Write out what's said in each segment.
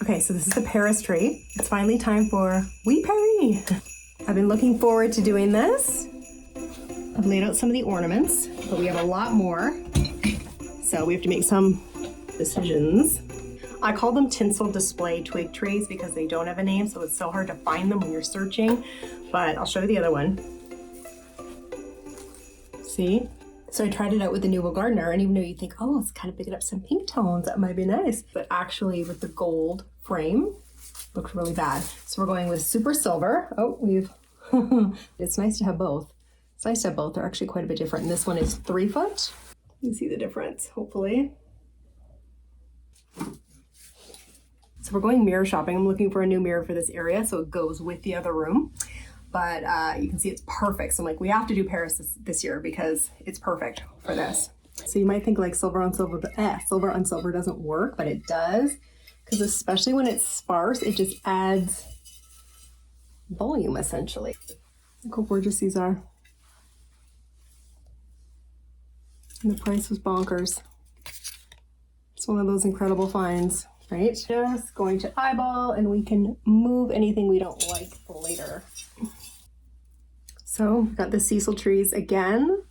Okay, so this is the Paris tree. It's finally time for Wee Paris. I've been looking forward to doing this. I've laid out some of the ornaments, but we have a lot more. So we have to make some decisions. I call them tinsel display twig trees because they don't have a name, so it's so hard to find them when you're searching. But I'll show you the other one. See? So I tried it out with the Nouveau Gardener, and even though you think, oh, it's kind of picking up some pink tones, that might be nice. But actually with the gold frame, looks really bad. So we're going with super silver. Oh, it's nice to have both. It's nice to have both. They're actually quite a bit different. And this one is 3 foot. You can see the difference, hopefully. So we're going mirror shopping. I'm looking for a new mirror for this area so it goes with the other room. But you can see it's perfect. So I'm like, we have to do Paris this year because it's perfect for this. So you might think like silver on silver doesn't work, but it does. Because especially when it's sparse, it just adds volume essentially. Look how gorgeous these are. And the price was bonkers. It's one of those incredible finds, right? Just going to eyeball and we can move anything we don't like later. So we've got the Cecil trees again,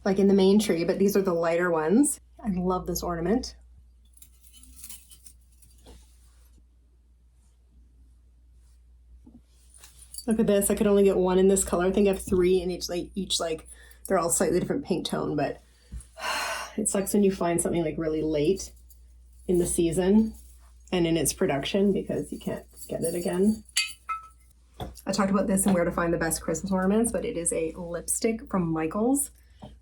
like in the main tree, but these are the lighter ones. I love this ornament. Look at this, I could only get one in this color. I think I have 3 in each like, they're all slightly different pink tone, but it sucks when you find something like really late in the season and in its production because you can't get it again. I talked about this and where to find the best Christmas ornaments, but it is a lipstick from Michaels.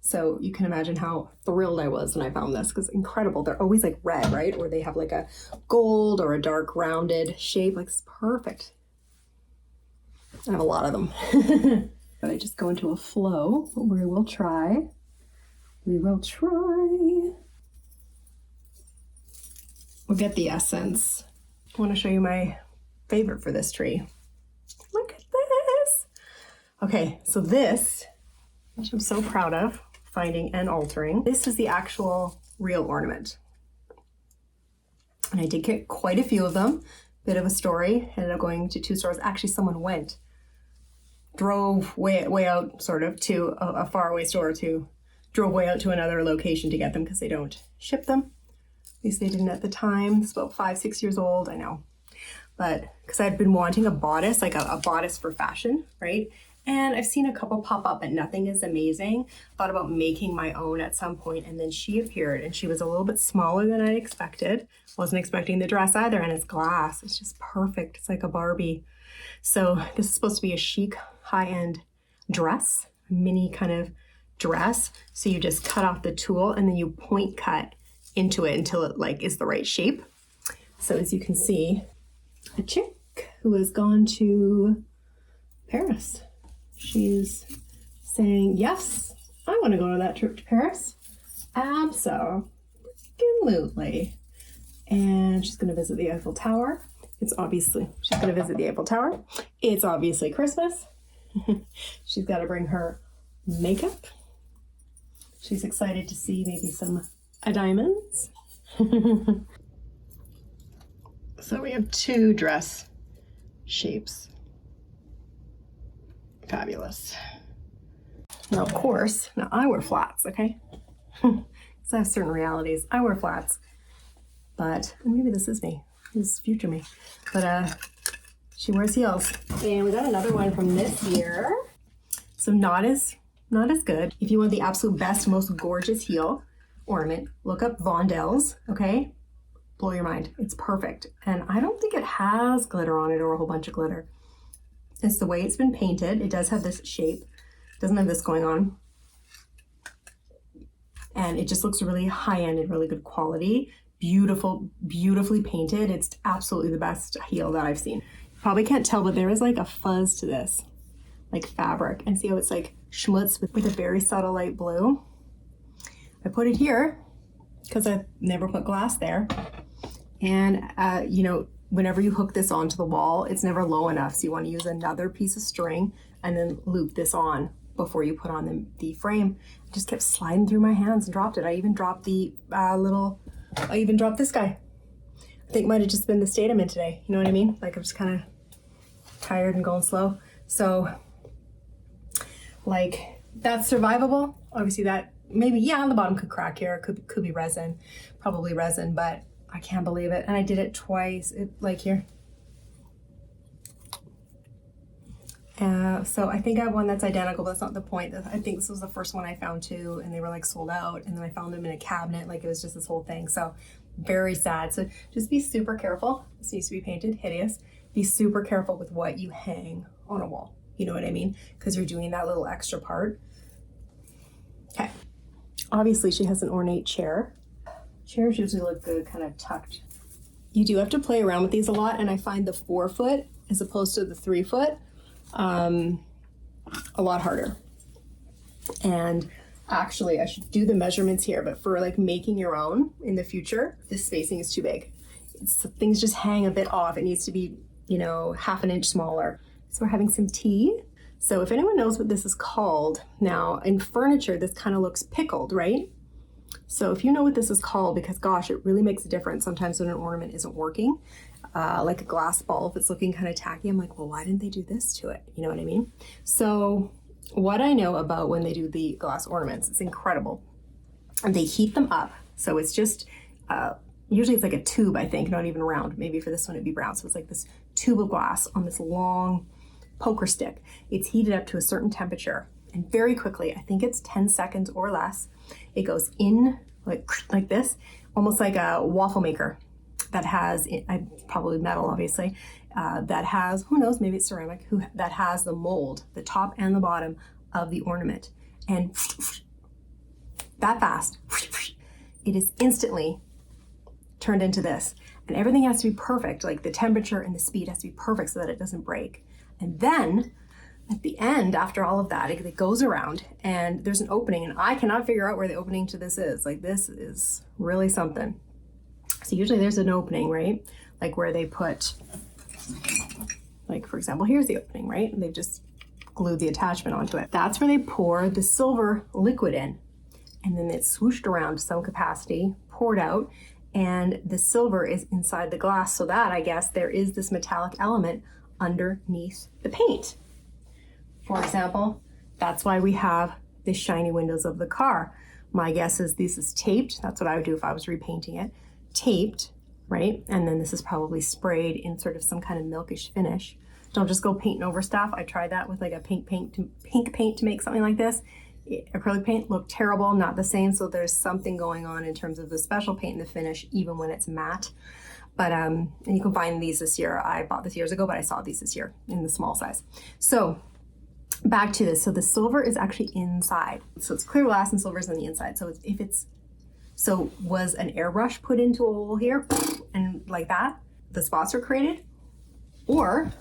So you can imagine how thrilled I was when I found this because incredible. They're always like red, right? Or they have like a gold or a dark rounded shape. Like it's perfect. I have a lot of them. But I just go into a flow where we will try. We'll get the essence. I want to show you my favorite for this tree. Look at this. Okay, so this, which I'm so proud of finding and altering, this is the actual real ornament. And I did get quite a few of them. Bit of a story. Ended up going to 2 stores. Actually, someone drove way out sort of to a faraway store drove way out to another location to get them because they don't ship them. At least they didn't at the time. It's about 5-6 years old, I know. But because I'd been wanting a bodice, like a bodice for fashion, right? And I've seen a couple pop up, but nothing is amazing. Thought about making my own at some point, and then she appeared, and she was a little bit smaller than I expected. Wasn't expecting the dress either, and it's glass. It's just perfect. It's like a Barbie. So this is supposed to be a chic, high-end dress, mini kind of dress. So you just cut off the tulle, and then you point cut into it until it like is the right shape. So as you can see, a chick who has gone to Paris. She's saying, yes, I want to go on that trip to Paris. Absolutely. And she's going to visit the Eiffel Tower. She's going to visit the Eiffel Tower. It's obviously Christmas. She's got to bring her makeup. She's excited to see maybe some diamonds. So we have 2 dress shapes. Fabulous. Now, of course, I wear flats, okay? Because I have certain realities. I wear flats. But maybe this is me. This is future me. But she wears heels. And we got another one from this year. So not as good. If you want the absolute best, most gorgeous heel ornament, look up Vondel's, okay? Blow your mind. It's perfect. And I don't think it has glitter on it or a whole bunch of glitter. It's the way it's been painted. It does have this shape. It doesn't have this going on. And it just looks really high-end and really good quality. Beautiful, beautifully painted. It's absolutely the best heel that I've seen. You probably can't tell, but there is like a fuzz to this, like fabric. And see how it's like schmutz with a very subtle light blue? I put it here because I've never put glass there. And, you know, whenever you hook this onto the wall, it's never low enough. So you want to use another piece of string and then loop this on before you put on the frame. It just kept sliding through my hands and dropped it. I even dropped the I even dropped this guy. I think it might have just been the state I'm in today. You know what I mean? Like I'm just kind of tired and going slow. So like that's survivable. Obviously that maybe, yeah, on the bottom could crack here. It could be resin, probably resin, but I can't believe it. And I did it twice, like here. So I think I have one that's identical, but that's not the point. I think this was the first one I found too, and they were like sold out, and then I found them in a cabinet, like it was just this whole thing. So very sad. So just be super careful. This needs to be painted, hideous. Be super careful with what you hang on a wall. You know what I mean? Because you're doing that little extra part. Okay. Obviously she has an ornate chair. Chairs usually look good kind of tucked. You do have to play around with these a lot, and I find the 4 foot as opposed to the 3 foot a lot harder. And actually I should do the measurements here, but for like making your own in the future, this spacing is too big. Things just hang a bit off. It needs to be, you know, half an inch smaller. So we're having some tea. So if anyone knows what this is called, now in furniture, this kind of looks pickled, right? So if you know what this is called, because gosh, it really makes a difference sometimes when an ornament isn't working. Like a glass ball, if it's looking kind of tacky, I'm like, well, why didn't they do this to it? You know what I mean? So what I know about when they do the glass ornaments, it's incredible. And they heat them up. So it's just, usually it's like a tube, I think, not even round. Maybe for this one it'd be round. So it's like this tube of glass on this long poker stick. It's heated up to a certain temperature. And very quickly, I think it's 10 seconds or less, it goes in like this, almost like a waffle maker. That has, probably metal obviously, that has, who knows, maybe it's ceramic, that has the mold, the top and the bottom of the ornament. And that fast, it is instantly turned into this. And everything has to be perfect, like the temperature and the speed has to be perfect so that it doesn't break. And then at the end, after all of that, it goes around and there's an opening, and I cannot figure out where the opening to this is. Like this is really something. So usually there's an opening, right? Like where they put, like for example, here's the opening, right? And they've just glued the attachment onto it. That's where they pour the silver liquid in. And then it's swooshed around to some capacity, poured out, and the silver is inside the glass so that, I guess, there is this metallic element underneath the paint. For example, that's why we have the shiny windows of the car. My guess is this is taped. That's what I would do if I was repainting it. Taped, right? And then this is probably sprayed in sort of some kind of milkish finish. Don't just go painting over stuff. I tried that with like a pink paint to make something like this. Acrylic paint looked terrible, not the same. So there's something going on in terms of the special paint and the finish, even when it's matte. But and you can find these this year. I bought this years ago, but I saw these this year in the small size. So back to this. So the silver is actually inside. So it's clear glass and silver is on the inside. So so was an airbrush put into a hole here and like that, the spots are created? Or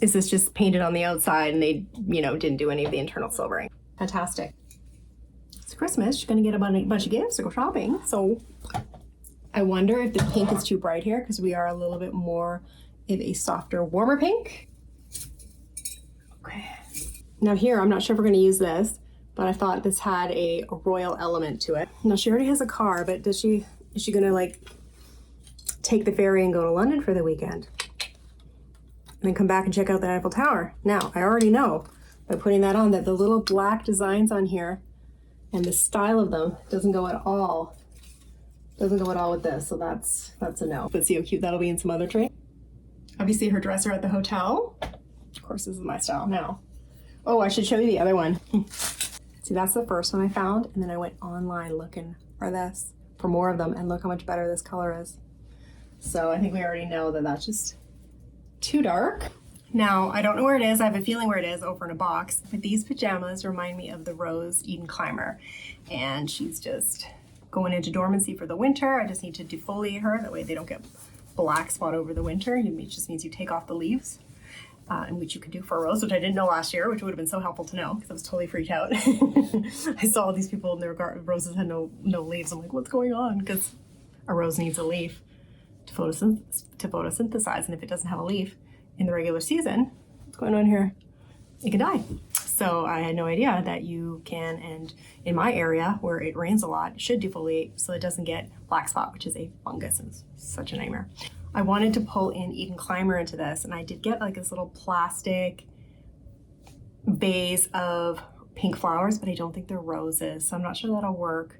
is this just painted on the outside and they, you know, didn't do any of the internal silvering? Fantastic. It's Christmas, you're gonna get a bunch of gifts to go shopping. So I wonder if the pink is too bright here because we are a little bit more of a softer, warmer pink. Okay. Now here, I'm not sure if we're gonna use this, but I thought this had a royal element to it. Now she already has a car, but is she gonna like take the ferry and go to London for the weekend? And then come back and check out the Eiffel Tower? Now, I already know by putting that on that the little black designs on here and the style of them doesn't go at all with this, so that's a no. But see how cute that'll be in some other tray. Obviously her dresser at the hotel. Of course, this is my style now. Oh, I should show you the other one. See, that's the first one I found, and then I went online looking for more of them, and look how much better this color is. So I think we already know that that's just too dark. Now, I don't know where it is. I have a feeling where it is, over in a box. But these pajamas remind me of the Rose Eden Climber, and she's just going into dormancy for the winter. I just need to defoliate her. That way they don't get black spot over the winter. It just means you take off the leaves. And which you can do for a rose, which I didn't know last year, which would have been so helpful to know because I was totally freaked out. I saw all these people in their roses had no leaves. I'm like, what's going on? Because a rose needs a leaf to photosynthesize, and if it doesn't have a leaf in the regular season, what's going on here? It can die. So So I had no idea that you can, and in my area where it rains a lot, it should defoliate so it doesn't get black spot, which is a fungus and it's such a nightmare. I wanted to pull in Eden Climber into this, and I did get like this little plastic vase of pink flowers, but I don't think they're roses, so I'm not sure that'll work.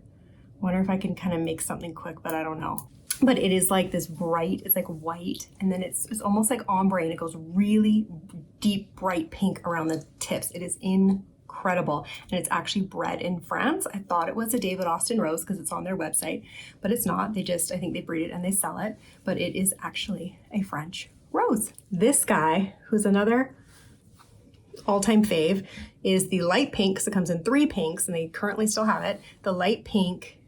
I wonder if I can kind of make something quick, but I don't know. But it is like this bright, it's like white, and then it's almost like ombre, and it goes really deep, bright pink around the tips. It is incredible, and it's actually bred in France. I thought it was a David Austin rose because it's on their website, but it's not. They just, I think they breed it and they sell it, but it is actually a French rose. This guy, who's another all-time fave, is the light pink, because it comes in 3 pinks, and they currently still have it. The light pink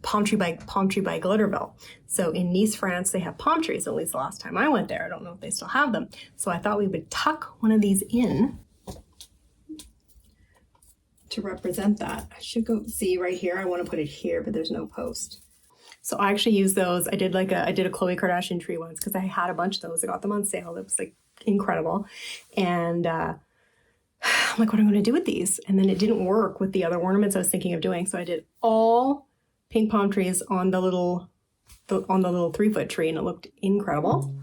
palm tree by Glitterville. So in Nice, France, they have palm trees, at least the last time I went there. I don't know if they still have them. So I thought we would tuck one of these in to represent that. I should go see right here. I want to put it here, but there's no post. So I actually use those. I did a Khloe Kardashian tree once because I had a bunch of those. I got them on sale. It was like incredible. And I'm like, what am I going to do with these? And then it didn't work with the other ornaments I was thinking of doing. So I did all pink palm trees on the little 3-foot tree, and it looked incredible.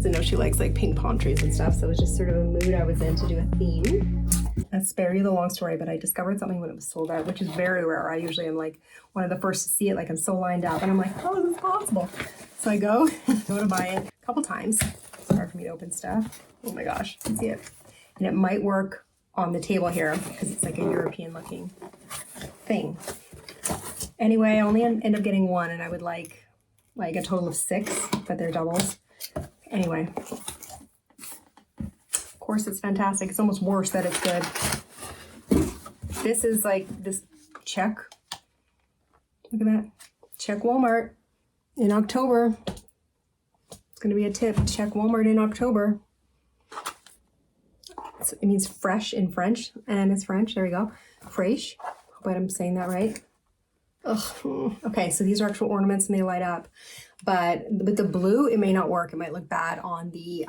I know she likes like pink palm trees and stuff, so it was just sort of a mood I was in to do a theme. I'll spare you the long story, but I discovered something when it was sold out, which is very rare. I usually am like one of the first to see it, like I'm so lined up, and I'm like, how is this possible? So I go to buy it a couple times. It's hard for me to open stuff. Oh my gosh, you can see it. And it might work on the table here because it's like a European looking thing. Anyway, I only end up getting one, and I would like a total of 6, but they're doubles. Anyway, of course it's fantastic. It's almost worse that it's good. This is like this check. Look at that. Check Walmart in October. It's going to be a tip. Check Walmart in October. So it means fresh in French, and it's French. There we go. Fresh. Hope I'm saying that right. Ugh. Okay, so these are actual ornaments and they light up. But with the blue, it may not work. It might look bad on the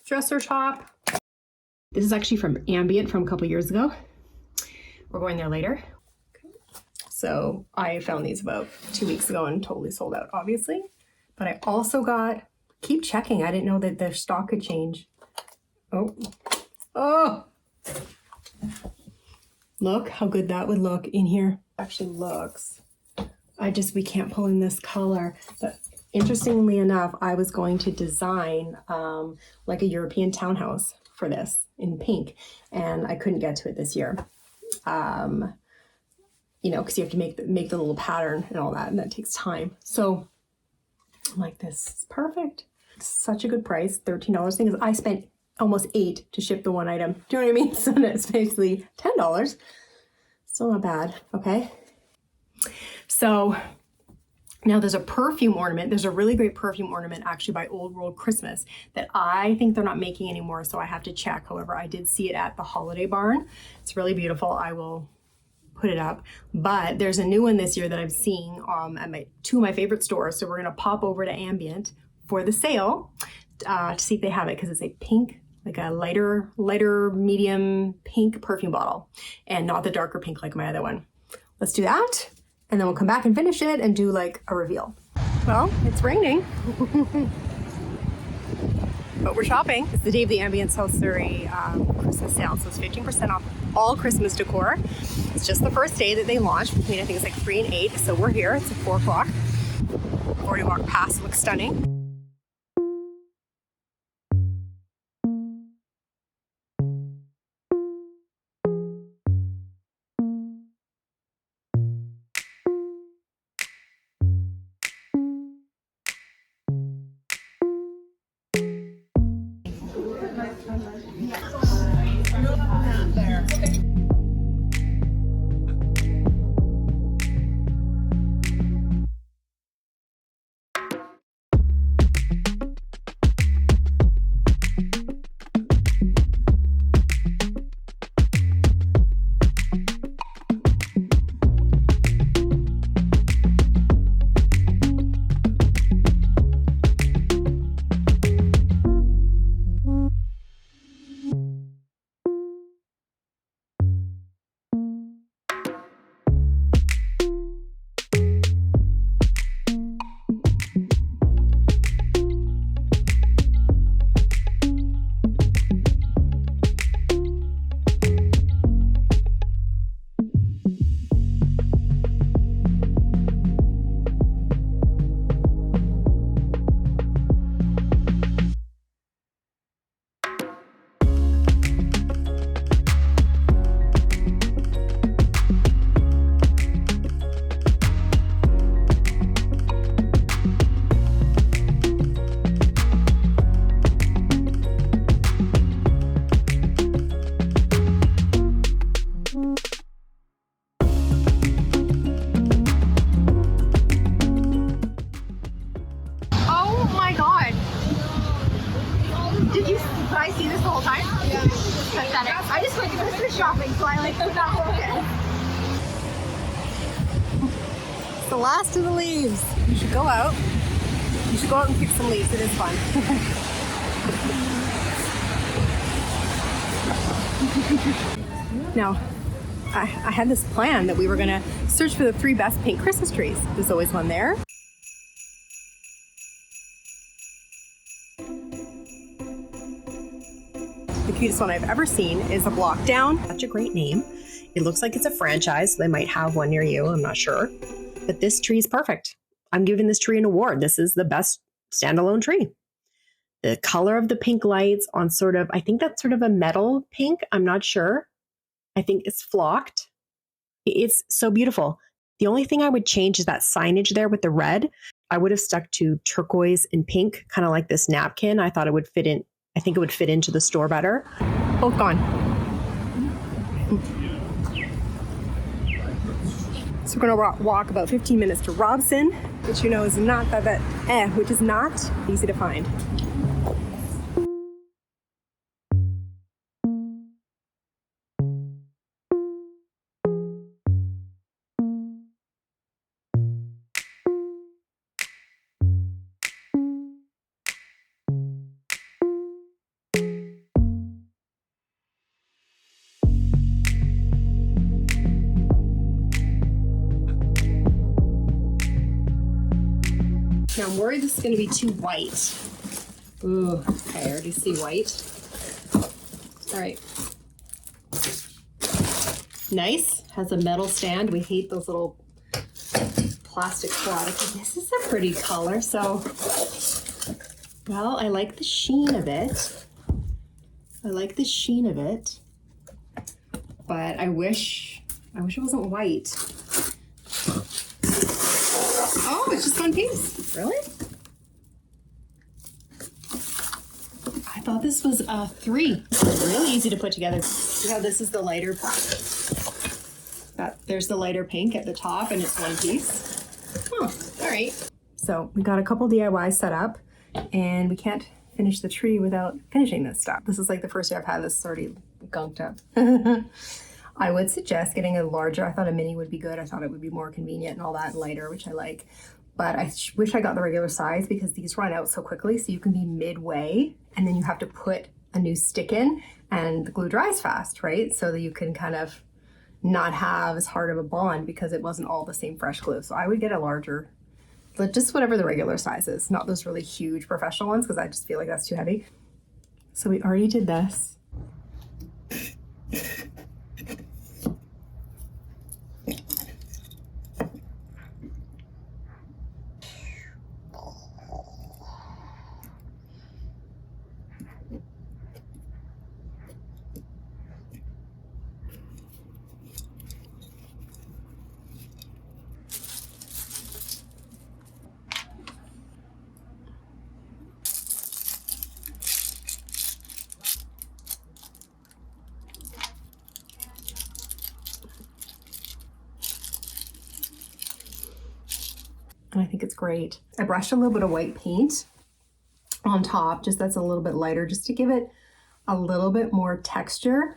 dresser top. This is actually from Ambient from a couple years ago. We're going there later. Okay. So I found these about 2 weeks ago and totally sold out, obviously. But I also got, keep checking. I didn't know that their stock could change. Oh. Look how good that would look in here. Actually looks. We can't pull in this color. But interestingly enough, I was going to design like a European townhouse for this in pink, and I couldn't get to it this year. You know, because you have to make the little pattern and all that, and that takes time. So I'm like, this is perfect. Such a good price, $13. Thing is, I spent almost $8 to ship the one item. Do you know what I mean? So it's basically $10. Still not bad, okay? So now there's a perfume ornament. There's a really great perfume ornament actually by Old World Christmas that I think they're not making anymore, so I have to check. However, I did see it at the Holiday Barn. It's really beautiful. I will put it up. But there's a new one this year that I'm seeing at two of my favorite stores. So we're gonna pop over to Ambient for the sale to see if they have it, because it's a pink, like a lighter medium pink perfume bottle, and not the darker pink like my other one. Let's do that, and then we'll come back and finish it and do like a reveal. Well, it's raining, but we're shopping. It's the day of the Ambient South Surrey Christmas sale, so it's 15% off all Christmas decor. It's just the first day that they launched, between I think it's like 3 and 8, so we're here. It's at 4 o'clock. Already walked past, it looks stunning. I see this the whole time? Yeah. It's pathetic. I just went Christmas shopping, so I like could not focus. It's the last of the leaves. You should go out. You should go out and pick some leaves. It is fun. Now, I had this plan that we were gonna search for the 3 best pink Christmas trees. There's always one there. The cutest one I've ever seen is a Block Down. Such a great name. It looks like it's a franchise. They might have one near you, I'm not sure. But this tree is perfect. I'm giving this tree an award. This is the best standalone tree. The color of the pink lights on sort of, I think that's sort of a metal pink. I'm not sure. I think it's flocked. It's so beautiful. The only thing I would change is that signage there with the red. I would have stuck to turquoise and pink, kind of like this napkin. I thought it would fit in. I think it would fit into the store better. Both gone. So we're gonna walk about 15 minutes to Robson, which you know is not which is not easy to find. Now I'm worried this is going to be too white. Ooh, okay, I already see white. All right. Nice, has a metal stand. We hate those little plastic products. This is a pretty color, so, well, I like the sheen of it. But I wish it wasn't white. Oh, it's just one piece. Really? I thought this was 3. Really easy to put together. See how this is the lighter there's the lighter pink at the top and it's one piece. Oh, all right. So we got a couple DIYs set up and we can't finish the tree without finishing this stuff. This is like the first year I've had this already gunked up. I would suggest getting a larger. I thought a mini would be good. I thought it would be more convenient and all that, and lighter, which I like. But I wish I got the regular size because these run out so quickly. So you can be midway and then you have to put a new stick in and the glue dries fast, right? So that you can kind of not have as hard of a bond because it wasn't all the same fresh glue. So I would get a larger, but just whatever the regular size is, not those really huge professional ones because I just feel like that's too heavy. So we already did this. And I think it's great. I brushed a little bit of white paint on top, just that's a little bit lighter, just to give it a little bit more texture,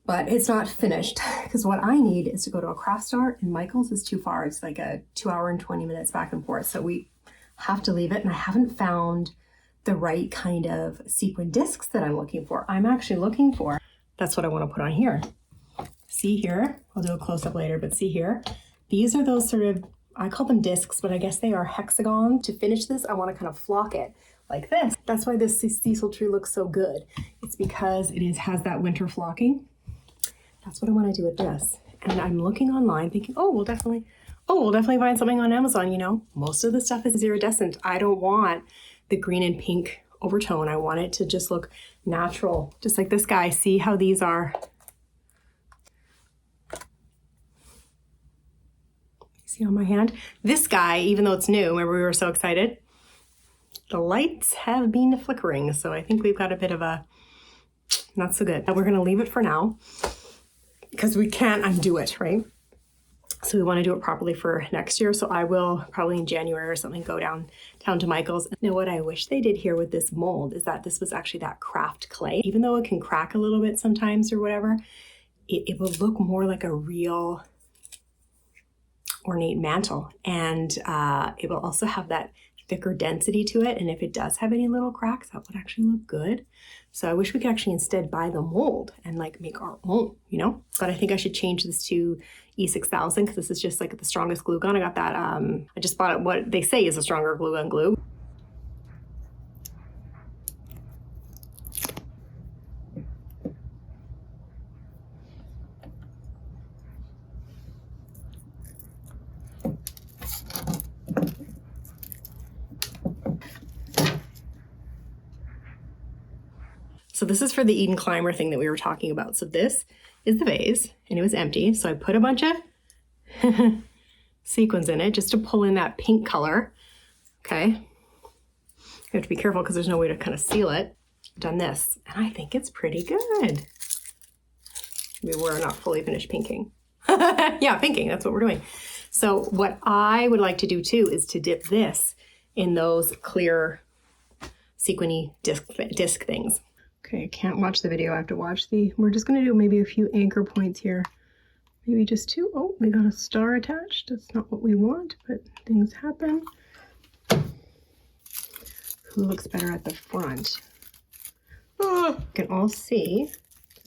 but it's not finished because what I need is to go to a craft store and Michael's is too far. It's like a 2 hour and 20 minutes back and forth. So we have to leave it and I haven't found the right kind of sequin discs that I'm looking for. I'm actually looking for, that's what I want to put on here. See here, I'll do a close up later, but see here, these are those sort of, I call them discs, but I guess they are hexagon. To finish this, I want to kind of flock it like this. That's why this Cecil tree looks so good. It's because it has that winter flocking. That's what I want to do with this. And I'm looking online thinking, we'll definitely find something on Amazon, you know. Most of the stuff is iridescent. I don't want the green and pink overtone. I want it to just look natural, just like this guy. See how these are. See on my hand? This guy, even though it's new, remember we were so excited? The lights have been flickering, so I think we've got a bit of a not so good. We're gonna leave it for now because we can't undo it, right? So we want to do it properly for next year. So I will probably in January or something go down to Michael's. Now what I wish they did here with this mold is that this was actually that craft clay. Even though it can crack a little bit sometimes or whatever, it will look more like a real ornate mantle. And it will also have that thicker density to it. And if it does have any little cracks, that would actually look good. So I wish we could actually instead buy the mold and like make our own, you know? But I think I should change this to E6000 because this is just like the strongest glue gun. I got that, I just bought what they say is a stronger glue gun glue. So this is for the Eden Climber thing that we were talking about. So this is the vase and it was empty. So I put a bunch of sequins in it just to pull in that pink color. Okay. You have to be careful because there's no way to kind of seal it. I've done this and I think it's pretty good. We're not fully finished pinking. Yeah, pinking, that's what we're doing. So what I would like to do too is to dip this in those clear sequiny disc things. Okay, I can't watch the video. I have to watch we're just going to do maybe a few anchor points here. Maybe just 2. Oh, we got a star attached. That's not what we want, but things happen. Who looks better at the front? Oh, you can all see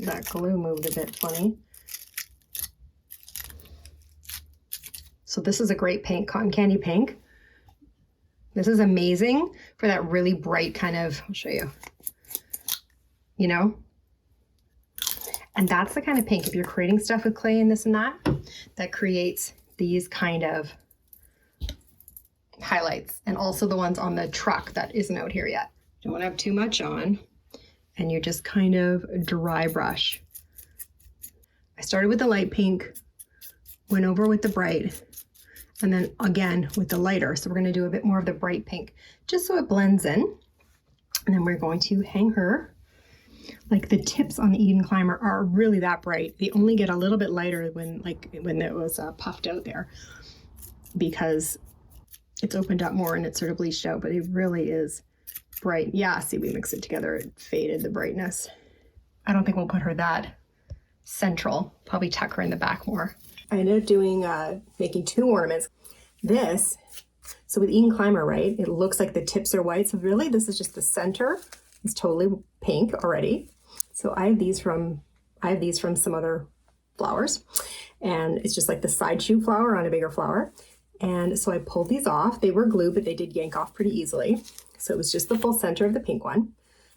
that glue moved a bit funny. So this is a great pink, cotton candy pink. This is amazing for that really bright kind of, I'll show you. You know, and that's the kind of pink, if you're creating stuff with clay and this and that creates these kind of highlights, and also the ones on the truck that isn't out here yet. Don't want to have too much on, and you just kind of dry brush. I started with the light pink, went over with the bright, and then again with the lighter. So we're going to do a bit more of the bright pink just so it blends in, and then we're going to hang her. Like the tips on the Eden Climber are really that bright. They only get a little bit lighter when it was puffed out there because it's opened up more and it's sort of bleached out, but it really is bright. Yeah, see, we mixed it together. It faded the brightness. I don't think we'll put her that central. Probably tuck her in the back more. I ended up doing, making 2 ornaments. This, so with Eden Climber, right, it looks like the tips are white. So really this is just the center. It's totally pink already. So I have these from some other flowers, and it's just like the side shoe flower on a bigger flower. And so I pulled these off. They were glued, but they did yank off pretty easily. So it was just the full center of the pink one.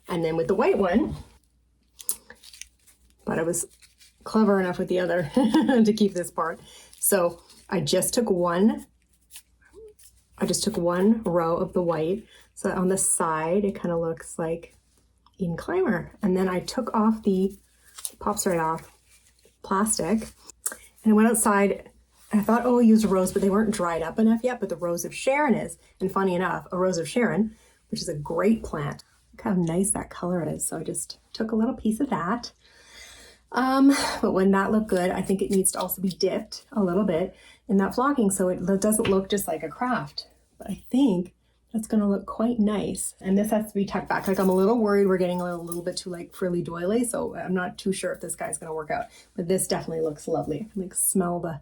And then with the white one, but I was clever enough with the other to keep this part. So I just took one row of the white. So on the side, it kind of looks like Eden Climber. And then I took off pops right off, plastic. And I went outside and I thought, oh, I'll use a rose, but they weren't dried up enough yet. But the Rose of Sharon is. And funny enough, a Rose of Sharon, which is a great plant. Look how nice that color is. So I just took a little piece of that. But when that looked good, I think it needs to also be dipped a little bit in that flocking so it doesn't look just like a craft. But I think that's going to look quite nice. And this has to be tucked back. Like I'm a little worried we're getting a little bit too like frilly doily. So I'm not too sure if this guy's going to work out. But this definitely looks lovely. I can like smell the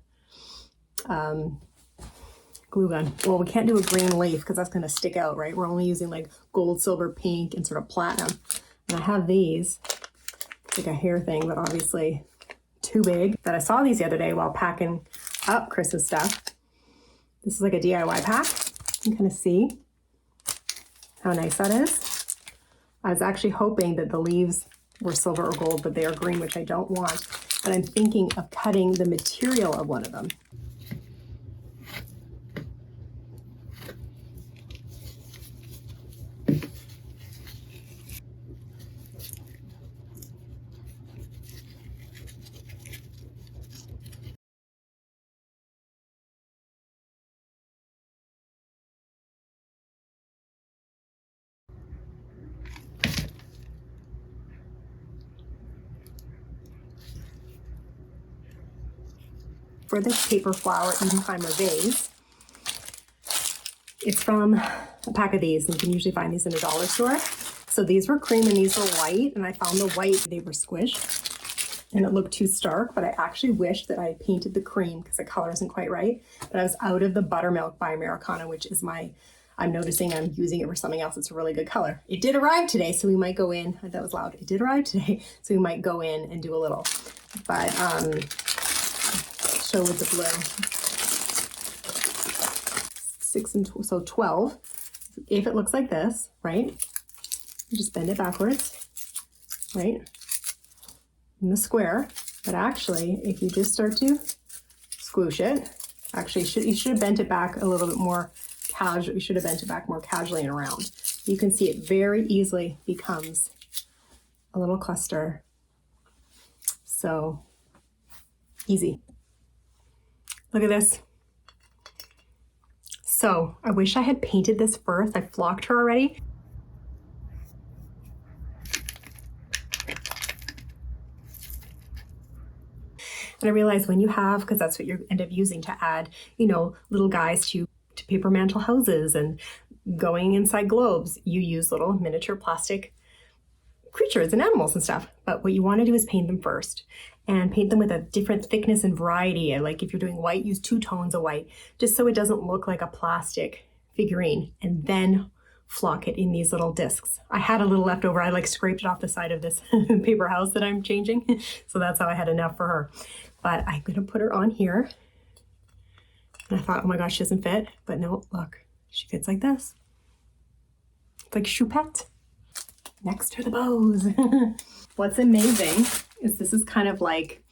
glue gun. Well, we can't do a green leaf because that's going to stick out, right? We're only using like gold, silver, pink, and sort of platinum. And I have these, like a hair thing, but obviously too big. That I saw these the other day while packing up Chris's stuff. This is like a DIY pack. You can kind of see how nice that is. I was actually hoping that the leaves were silver or gold, but they are green, which I don't want. But I'm thinking of cutting the material of one of them. for this paper flower Eden Timer vase. It's from a pack of these, and you can usually find these in a dollar store. So these were cream and these were white, and I found the white, they were squished and it looked too stark, but I actually wished that I had painted the cream because the color isn't quite right. But I was out of the Buttermilk by Americana, which is I'm noticing I'm using it for something else. It's a really good color. It did arrive today, so we might go in. That was loud. It did arrive today, so we might go in and do a little. But show with the blue. 6 and so 12. If it looks like this, right? You just bend it backwards, right? In the square. But actually, if you just start to squoosh it, actually you should have bent it back a little bit more casual. You should have bent it back more casually and around. You can see it very easily becomes a little cluster. So easy. Look at this. So I wish I had painted this first. I flocked her already. And I realized when you have, because that's what you end up using to add, you know, little guys to paper mantle houses and going inside globes, you use little miniature plastic creatures and animals and stuff. But what you want to do is paint them first and paint them with a different thickness and variety. Like if you're doing white, use 2 tones of white, just so it doesn't look like a plastic figurine, and then flock it in these little discs. I had a little left over. I like scraped it off the side of this paper house that I'm changing. So that's how I had enough for her. But I'm gonna put her on here. And I thought, oh my gosh, she doesn't fit. But no, look, she fits like this. It's like choupette next to the bows. What's amazing is this is kind of like,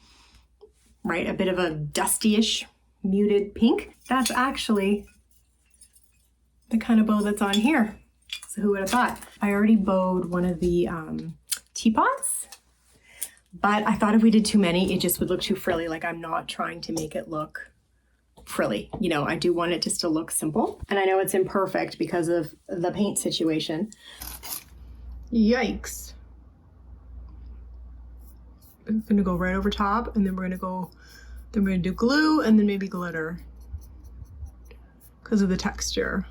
right, a bit of a dusty-ish muted pink. That's actually the kind of bow that's on here. So who would have thought? I already bowed one of the teapots, but I thought if we did too many, it just would look too frilly. Like I'm not trying to make it look frilly. You know, I do want it just to look simple. And I know it's imperfect because of the paint situation. Yikes. I'm gonna go right over top, and then we're gonna do glue and then maybe glitter because of the texture.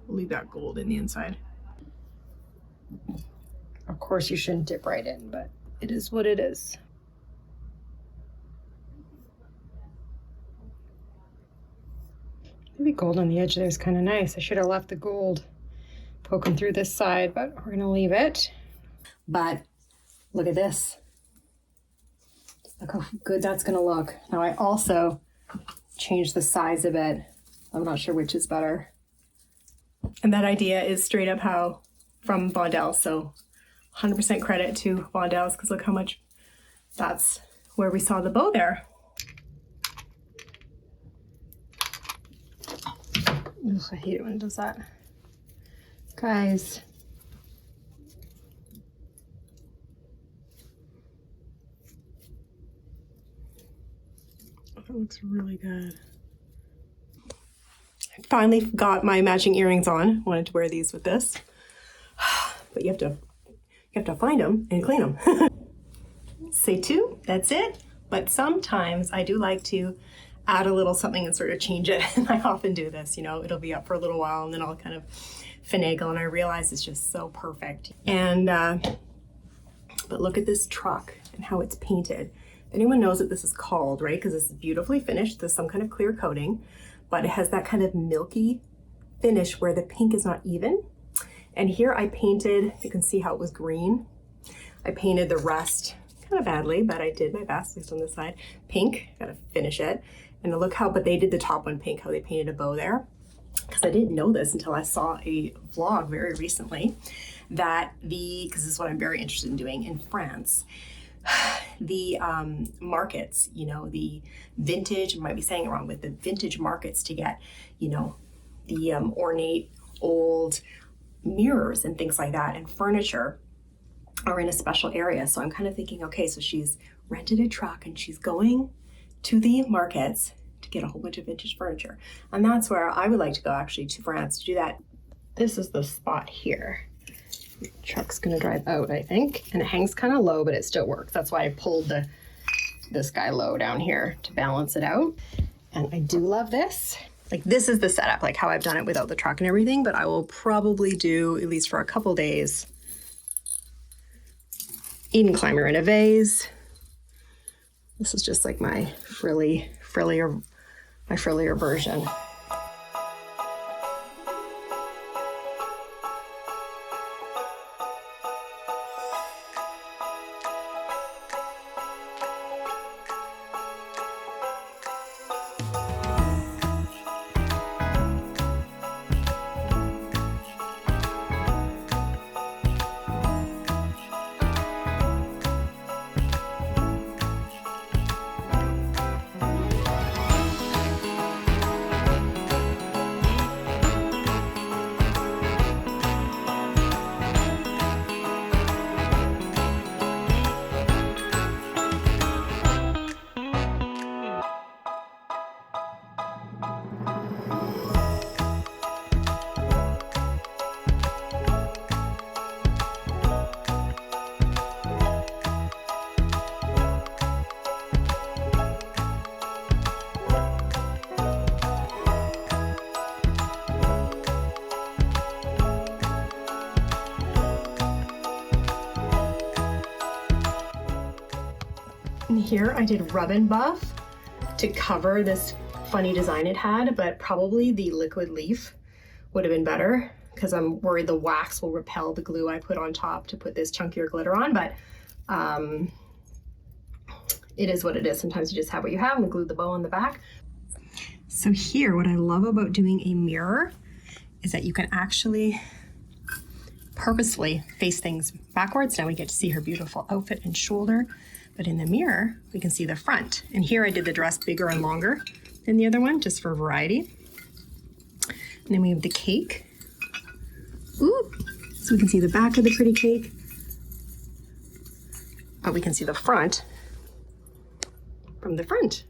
We'll leave that gold in the inside. Of course you shouldn't dip right in, but it is what it is. Maybe gold on the edge there is kind of nice. I should have left the gold poking through this side, but we're gonna leave it. But look at this. Look how good that's gonna look. Now I also changed the size of it. I'm not sure which is better. And that idea is straight up how from Vondel. So 100% credit to Vondel's, because look how much, that's where we saw the bow there. Ugh, I hate it when it does that. Guys. That looks really good. I finally got my matching earrings on. Wanted to wear these with this. But you have to find them and clean them. Say 2, that's it. But sometimes I do like to add a little something and sort of change it. And I often do this, you know, it'll be up for a little while and then I'll kind of finagle and I realize it's just so perfect. And, but look at this truck and how it's painted. If anyone knows what this is called, right? Because this is beautifully finished. There's some kind of clear coating, but it has that kind of milky finish where the pink is not even. And here I painted, you can see how it was green. I painted the rest kind of badly, but I did my best, at least on this side. Pink, gotta finish it. And look how, but they did the top one pink, how they painted a bow there. Because I didn't know this until I saw a vlog very recently that because this is what I'm very interested in doing in France, the markets, you know, the vintage, I might be saying it wrong, but the vintage markets to get, you know, the ornate old mirrors and things like that and furniture are in a special area. So I'm kind of thinking, okay, so she's rented a truck and she's going to the markets to get a whole bunch of vintage furniture. And that's where I would like to go actually, to France to do that. This is the spot here. The truck's gonna drive out, I think. And it hangs kind of low, but it still works. That's why I pulled the this guy low down here to balance it out. And I do love this. Like, this is the setup, like how I've done it without the truck and everything, but I will probably do, at least for a couple days, Eden climber in a vase. This is just like my frillier version. And here I did rub and buff to cover this funny design it had, but probably the liquid leaf would have been better because I'm worried the wax will repel the glue I put on top to put this chunkier glitter on, but it is what it is. Sometimes you just have what you have and glue the bow on the back. So here, what I love about doing a mirror is that you can actually purposefully face things backwards. Now we get to see her beautiful outfit and shoulder. But in the mirror, we can see the front. And here I did the dress bigger and longer than the other one, just for variety. And then we have the cake. Ooh, so we can see the back of the pretty cake. But we can see the front from the front.